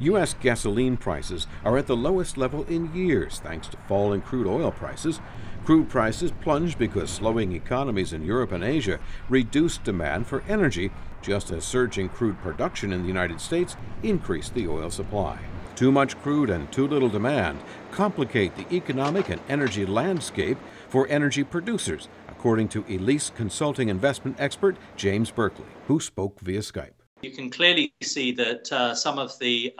U.S. gasoline prices are at the lowest level in years thanks to fall in crude oil prices. Crude prices plunged because slowing economies in Europe and Asia reduced demand for energy, just as surging crude production in the United States increased the oil supply. Too much crude and too little demand complicate the economic and energy landscape for energy producers, according to ELLICE consulting investment expert James Berkeley, who spoke via Skype. You can clearly see that some of the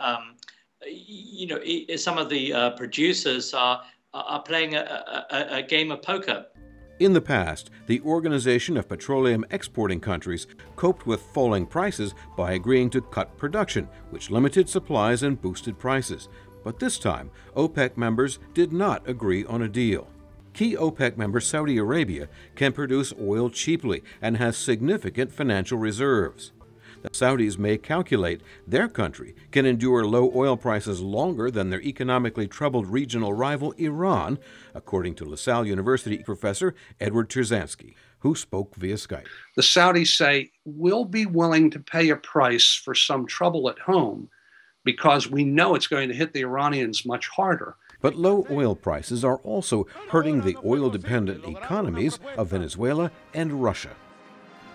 producers are playing a game of poker. In the past, the Organization of Petroleum Exporting Countries coped with falling prices by agreeing to cut production, which limited supplies and boosted prices. But this time, OPEC members did not agree on a deal. Key OPEC member Saudi Arabia can produce oil cheaply and has significant financial reserves. The Saudis may calculate their country can endure low oil prices longer than their economically troubled regional rival Iran, according to LaSalle University professor Edward TURZANSKI, who spoke via Skype. The Saudis say, we'll be willing to pay a price for some trouble at home because we know it's going to hit the Iranians much harder. But low oil prices are also hurting the oil-dependent economies of Venezuela and Russia.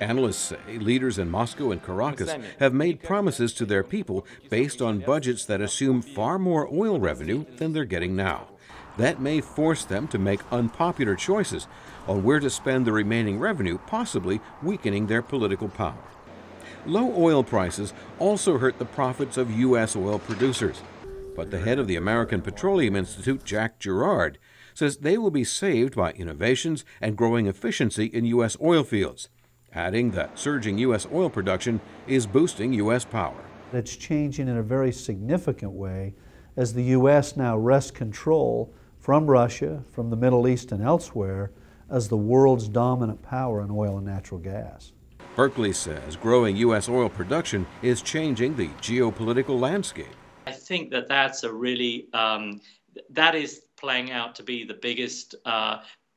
Analysts say leaders in Moscow and Caracas have made promises to their people based on budgets that assume far more oil revenue than they're getting now. That may force them to make unpopular choices on where to spend the remaining revenue, possibly weakening their political power. Low oil prices also hurt the profits of U.S. oil producers. But the head of the American Petroleum Institute, GERARD, says they will be saved by innovations and growing efficiency in U.S. oil fields, adding that surging U.S. oil production is boosting U.S. power. It's changing in a very significant way as the U.S. now wrests control from Russia, from the Middle East and elsewhere, as the world's dominant power in oil and natural gas. Berkeley says growing U.S. oil production is changing the geopolitical landscape. I think that that's a really, that is playing out to be the biggest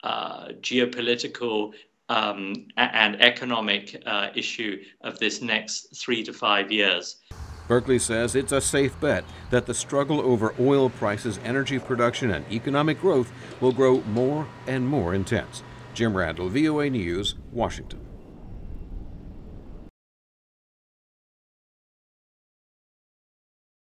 geopolitical and economic issue of this next 3 to 5 years. Berkeley says it's a safe bet that the struggle over oil prices, energy production, and economic growth will grow more and more intense. Jim Randle, VOA News, Washington.